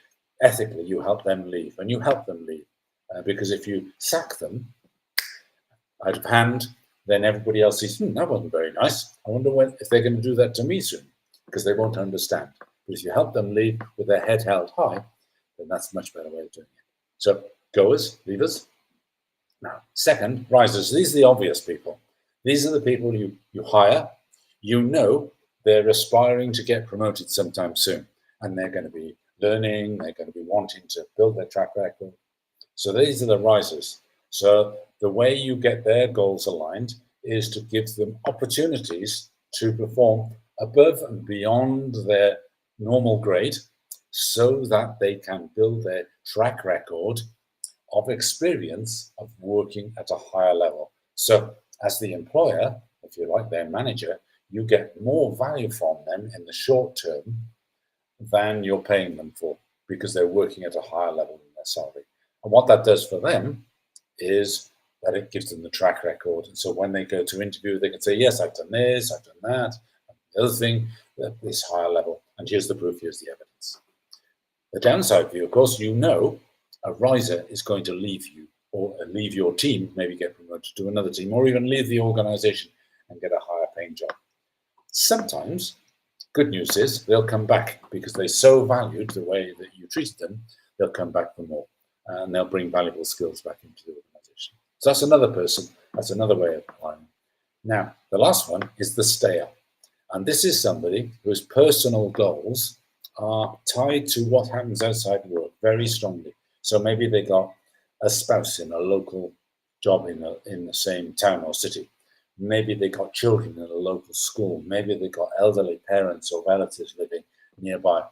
Ethically, you help them leave, and you help them leave. Because if you sack them out of hand, then everybody else sees, that wasn't very nice. I wonder if they're going to do that to me soon, because they won't understand. But if you help them leave with their head held high, then that's a much better way of doing it. So goers, leavers. Now, second, risers. These are the obvious people. These are the people you hire. You know they're aspiring to get promoted sometime soon, and they're going to be learning, they're going to be wanting to build their track record. So these are the risers. So the way you get their goals aligned is to give them opportunities to perform above and beyond their normal grade so that they can build their track record of experience of working at a higher level. So as the employer, if you like, their manager, you get more value from them in the short term than you're paying them for because they're working at a higher level in their salary. And what that does for them is that it gives them the track record. And so when they go to interview, they can say, yes, I've done this, I've done that, the other thing at this higher level. And here's the proof, here's the evidence. The downside view, of course, you know, a riser is going to leave you or leave your team, maybe get promoted to another team, or even leave the organization and get a higher paying job. Sometimes, good news is they'll come back because they so valued the way that you treated them, they'll come back for more and they'll bring valuable skills back into the organization. So that's another person, that's another way of applying. Now, the last one is the stayer. And this is somebody whose personal goals are tied to what happens outside work very strongly. So maybe they got a spouse in a local job in the same town or city. Maybe they got children in a local school. Maybe they got elderly parents or relatives living nearby.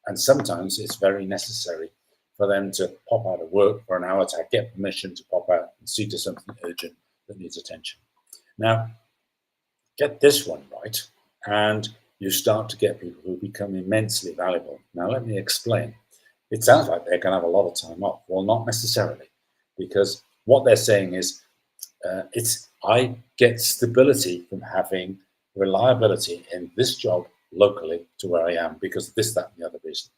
And sometimes it's very necessary for them to pop out of work for an hour to get permission to pop out and see to something urgent that needs attention. Now, get this one right, and you start to get people who become immensely valuable. Now, let me explain. It sounds like they're going to have a lot of time off. Well, not necessarily, because what they're saying is, I get stability from having reliability in this job locally to where I am because of this, that, and the other reason.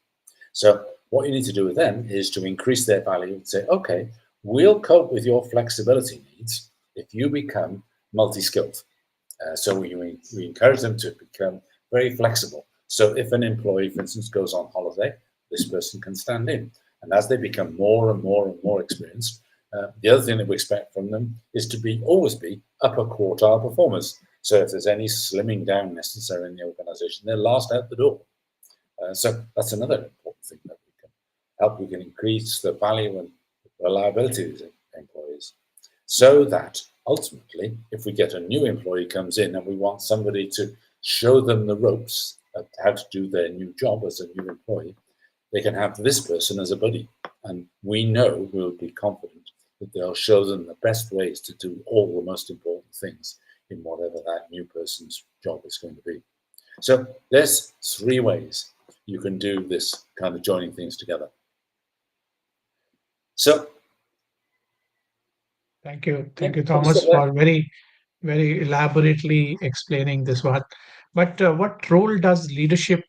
So what you need to do with them is to increase their value and say, okay, we'll cope with your flexibility needs if you become multi-skilled. So we encourage them to become very flexible. So if an employee, for instance, goes on holiday, this person can stand in. And as they become more and more and more experienced, the other thing that we expect from them is to always be upper quartile performers. So if there's any slimming down necessary in the organization, they're last out the door. So that's another important thing that we can help. We can increase the value and reliability of these employees so that ultimately, if we get a new employee comes in and we want somebody to show them the ropes of how to do their new job as a new employee, they can have this person as a buddy. And we know we'll be confident that they'll show them the best ways to do all the most important things in whatever that new person's job is going to be. So there's 3 ways you can do this kind of joining things together. So Thank you, yeah, Thomas, for very, very elaborately explaining this one. But what role does leadership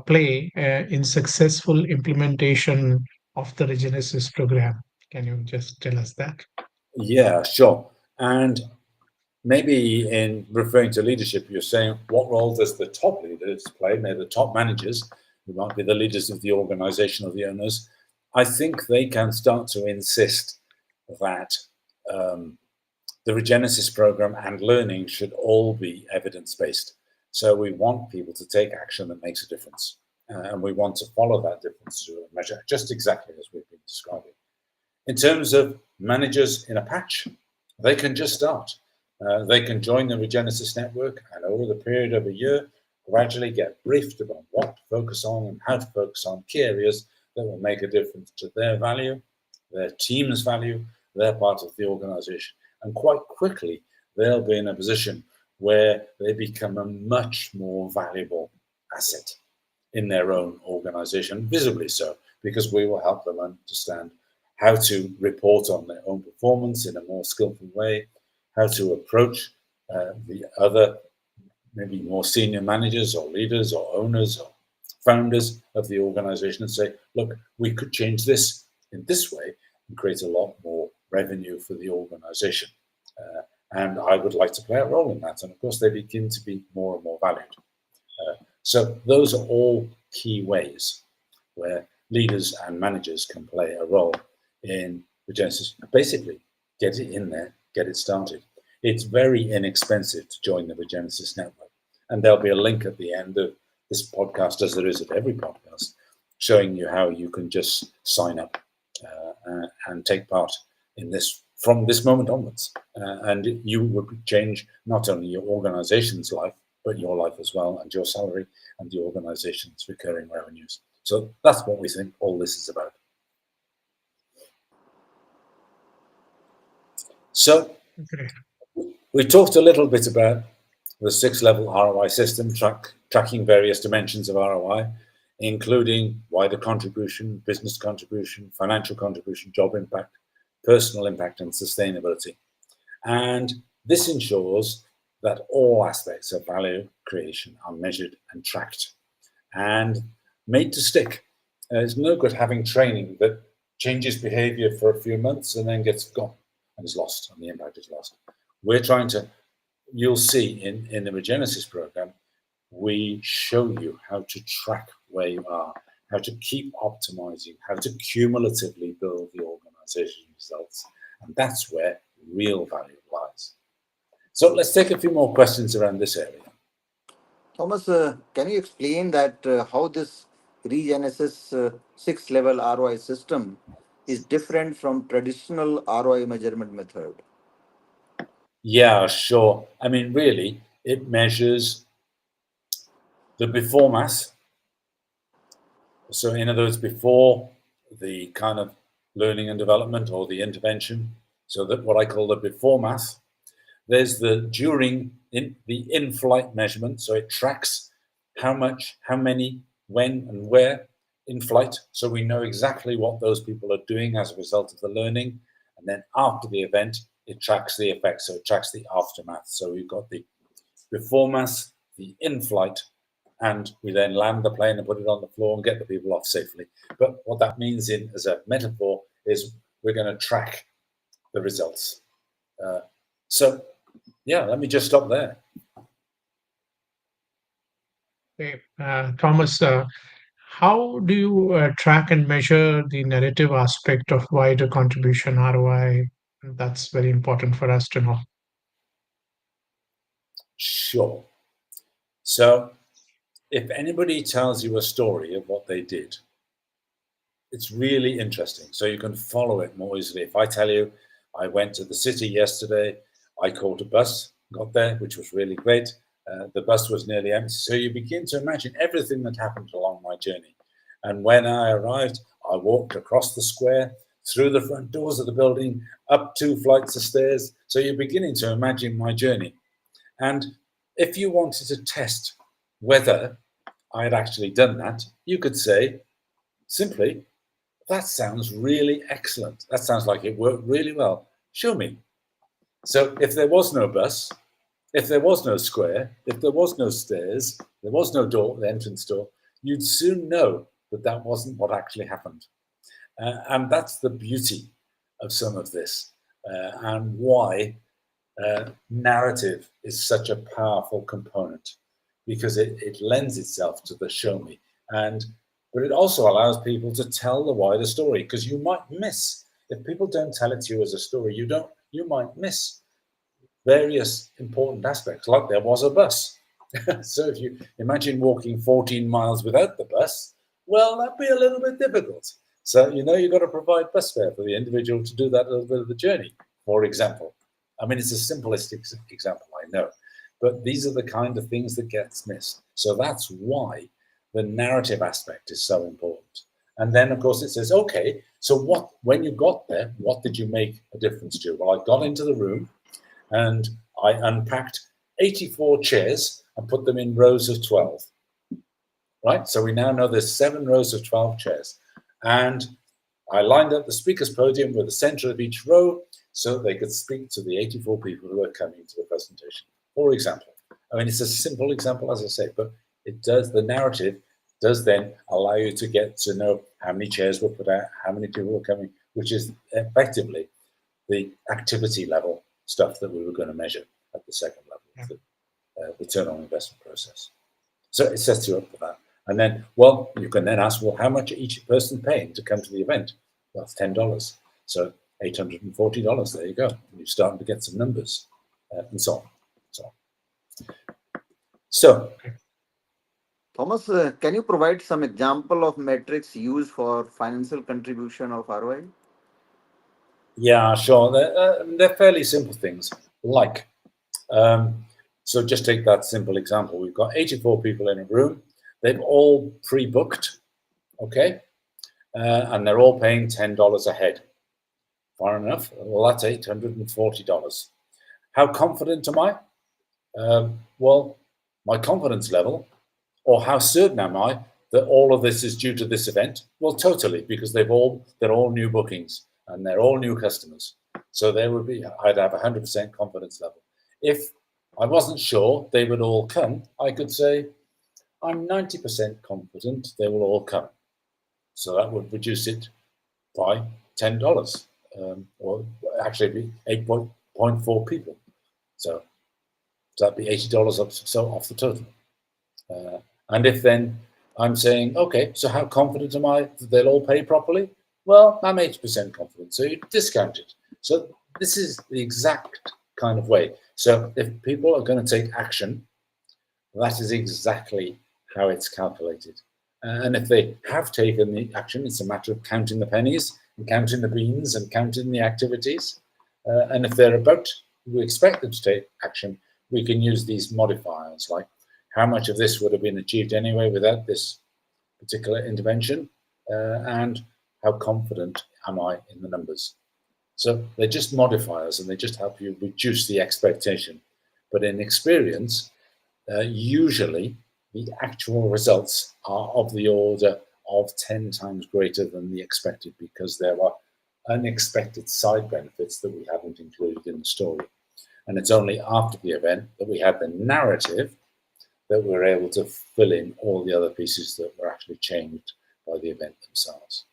play in successful implementation of the Regenesis program? Can you just tell us that? Yeah, sure. And maybe in referring to leadership, you're saying, what role does the top leaders play? Maybe the top managers, who might be the leaders of the organization or the owners. I think they can start to insist that the Regenesis program and learning should all be evidence-based. So we want people to take action that makes a difference. And we want to follow that difference through a measure, just exactly as we've been describing. In terms of managers in a patch, they can just start. They can join the Regenesis network and over the period of a year, gradually get briefed about what to focus on and how to focus on key areas that will make a difference to their value, their team's value, their part of the organization. And quite quickly, they'll be in a position where they become a much more valuable asset in their own organization, visibly so, because we will help them understand how to report on their own performance in a more skillful way, how to approach the other, maybe more senior managers or leaders or owners or founders of the organization and say, look, we could change this in this way and create a lot more revenue for the organization. And I would like to play a role in that. And of course, they begin to be more and more valued. So those are all key ways where leaders and managers can play a role in Regenesis. Basically, get it in there, get it started. It's very inexpensive to join the Regenesis network. And there'll be a link at the end of this podcast, as there is at every podcast, showing you how you can just sign up and take part in this from this moment onwards. And you would change not only your organization's life, but your life as well, and your salary and the organization's recurring revenues. So that's what we think all this is about. So we talked a little bit about the 6-level ROI system, tracking various dimensions of ROI, including wider contribution, business contribution, financial contribution, job impact, personal impact, and sustainability. And this ensures that all aspects of value creation are measured and tracked and made to stick. It's no good having training that changes behavior for a few months and then gets gone and is lost, and the impact is lost. We're trying to, you'll see in the Regenesis program, we show you how to track where you are, how to keep optimizing, how to cumulatively build the organization results. And that's where real value lies. So let's take a few more questions around this area. Thomas, can you explain that how this Regenesis 6-level ROI system is different from traditional ROI measurement method? Yeah, sure. I mean, really, it measures the before mass. So in other words, before the kind of learning and development or the intervention, so that what I call the before mass. There's the during, the in-flight measurement. So it tracks how much, how many, when and where in flight. So we know exactly what those people are doing as a result of the learning. And then after the event, it tracks the effects. So it tracks the aftermath. So we've got the before mass, the in-flight, and we then land the plane and put it on the floor and get the people off safely. But what that means as a metaphor is we're going to track the results. So yeah, let me just stop there. Okay. Thomas, how do you track and measure the narrative aspect of wider contribution ROI? That's very important for us to know. Sure. So if anybody tells you a story of what they did, it's really interesting. So you can follow it more easily. If I tell you, I went to the city yesterday, I caught a bus, got there, which was really great. The bus was nearly empty. So you begin to imagine everything that happened along my journey. And when I arrived, I walked across the square, through the front doors of the building, up 2 flights of stairs. So you're beginning to imagine my journey. And if you wanted to test whether I had actually done that, you could say simply, that sounds really excellent. That sounds like it worked really well. Show me. So if there was no bus, if there was no square, if there was no stairs, there was no door, the entrance door, you'd soon know that that wasn't what actually happened. And that's the beauty of some of this and why narrative is such a powerful component, because it lends itself to the show me. But it also allows people to tell the wider story, because you might miss, if people don't tell it to you as a story, you might miss various important aspects, like there was a bus. So if you imagine walking 14 miles without the bus, well, that'd be a little bit difficult. So, you've got to provide bus fare for the individual to do that little bit of the journey, for example. I mean, it's a simplest example, I know, but these are the kind of things that gets missed. So that's why the narrative aspect is so important. And then, of course, it says, okay, so when you got there, what did you make a difference to? Well, I got into the room and I unpacked 84 chairs and put them in rows of 12. Right? So we now know there's 7 rows of 12 chairs. And I lined up the speaker's podium with the center of each row so they could speak to the 84 people who are coming to the presentation, for example. I mean, it's a simple example, as I say, but the narrative does then allow you to get to know how many chairs were put out, how many people were coming, which is effectively the activity level stuff that we were going to measure at the second level, the return on investment process. So it sets you up for that. And then, well, you can then ask, well, how much are each person paying to come to the event? Well, it's $10. So $840, there you go. And you're starting to get some numbers and so on. So Thomas, can you provide some example of metrics used for financial contribution of ROI? Yeah, sure. They're fairly simple things. Like, so just take that simple example. We've got 84 people in a room. They've all pre-booked, okay? And they're all paying $10 a head. Far enough. Well, that's $840. How confident am I? Well, my confidence level, or how certain am I that all of this is due to this event? Well, totally, because they're all new bookings and they're all new customers. So I'd have 100% confidence level. If I wasn't sure they would all come, I could say I'm 90% confident they will all come. So that would reduce it by $10, or actually be 8.4 people. So that'd be $80 off the total. And if then I'm saying, okay, so how confident am I that they'll all pay properly? Well, I'm 80% confident, so you discount it. So this is the exact kind of way. So if people are going to take action, that is exactly how it's calculated. And if they have taken the action, it's a matter of counting the pennies and counting the beans and counting the activities. And if we expect them to take action, we can use these modifiers like how much of this would have been achieved anyway without this particular intervention, and how confident am I in the numbers. So they're just modifiers and they just help you reduce the expectation. But in experience, usually the actual results are of the order of 10 times greater than the expected, because there are unexpected side benefits that we haven't included in the story. And it's only after the event that we have the narrative that we're able to fill in all the other pieces that were actually changed by the event themselves.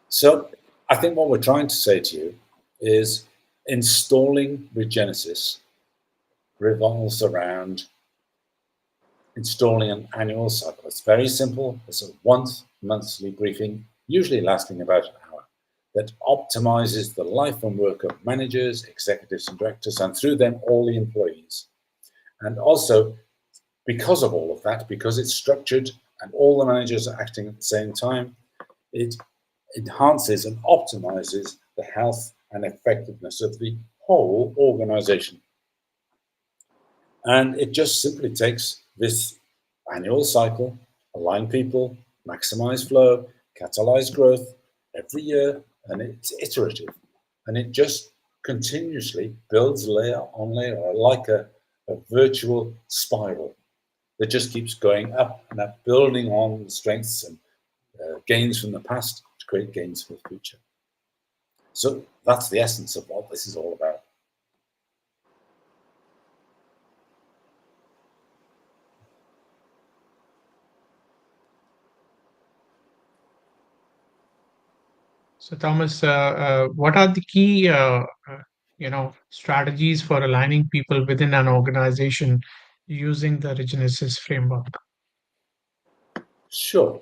So I think what we're trying to say to you is installing Regenesis revolves around installing an annual cycle. It's very simple. It's a once monthly briefing, usually lasting about an hour, that optimizes the life and work of managers, executives, and directors, and through them, all the employees. And also, because of all of that, because it's structured and all the managers are acting at the same time, it enhances and optimizes the health and effectiveness of the whole organization. And it just simply takes this annual cycle, align people, maximize flow, catalyze growth every year, and it's iterative. And it just continuously builds layer on layer, like a virtual spiral that just keeps going up and up, building on the strengths and gains from the past to create gains for the future. So that's the essence of what this is all about. So, Thomas, what are the key, strategies for aligning people within an organization using the Regenesis framework? Sure.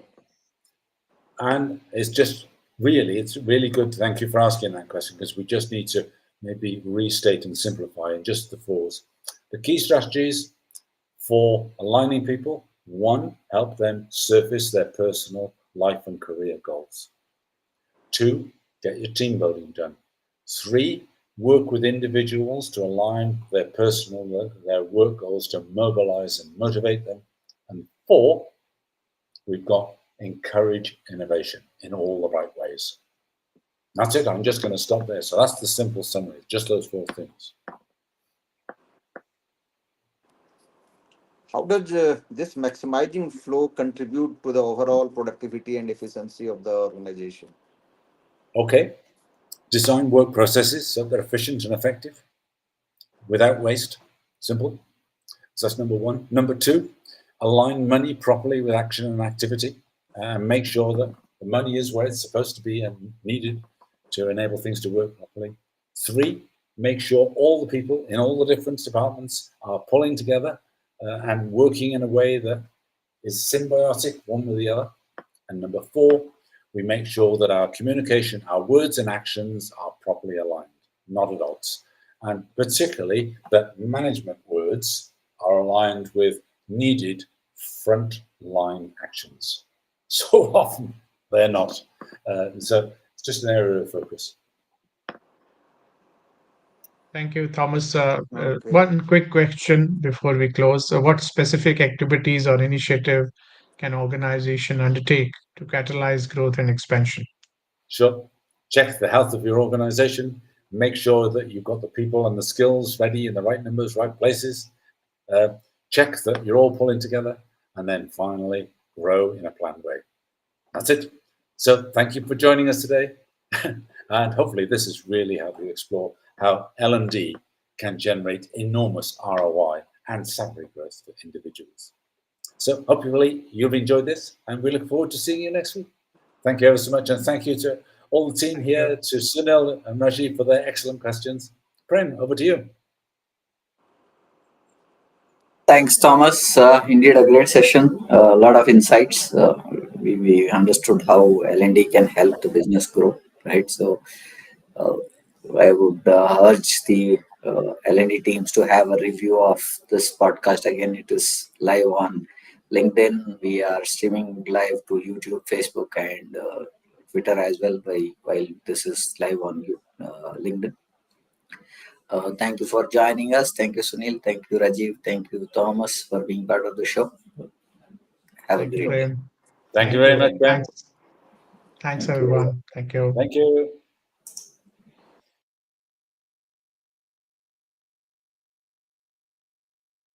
And it's really good. Thank you for asking that question, because we just need to maybe restate and simplify in just the fours. The key strategies for aligning people: one, help them surface their personal life and career goals. Two, get your team building done. Three, work with individuals to align their work goals to mobilize and motivate them. And four, we've got encourage innovation in all the right ways. That's it. I'm just going to stop there. So that's the simple summary, just those four things. How does this maximizing flow contribute to the overall productivity and efficiency of the organization? Okay. Design work processes so they're efficient and effective without waste. Simple. So that's number one. Number two, align money properly with action and activity, and make sure that the money is where it's supposed to be and needed to enable things to work properly. Three, make sure all the people in all the different departments are pulling together and working in a way that is symbiotic one with the other. And number four, we make sure that our communication, our words and actions are properly aligned, not at odds. And particularly that management words are aligned with needed front-line actions. So often they're not. So it's just an area of focus. Thank you, Thomas. Okay. One quick question before we close. What specific activities or initiative can organization undertake to catalyze growth and expansion? Sure. Check the health of your organization. Make sure that you've got the people and the skills ready in the right numbers, right places. Check that you're all pulling together. And then finally, grow in a planned way. That's it. So thank you for joining us today. And hopefully this has really helped you explore how L&D can generate enormous ROI and salary growth for individuals. So hopefully you've enjoyed this, and we look forward to seeing you next week. Thank you ever so much, and thank you to all the team here, to Sunil and Rajiv for their excellent questions. Prem, over to you. Thanks, Thomas. Indeed, a great session. A lot of insights. We understood how L&D can help the business grow, right? So, uh, I would urge the L&D teams to have a review of this podcast. Again, it is live on LinkedIn. We are streaming live to YouTube, Facebook, and Twitter as well. While this is live on LinkedIn. Thank you for joining us. Thank you, Sunil. Thank you, Rajiv. Thank you, Thomas, for being part of the show. Have a Thank you, great day. Prem. Thank you Thank very you. much, Prem. Thanks. Thanks, Thank you. everyone. Thank you. Thank you.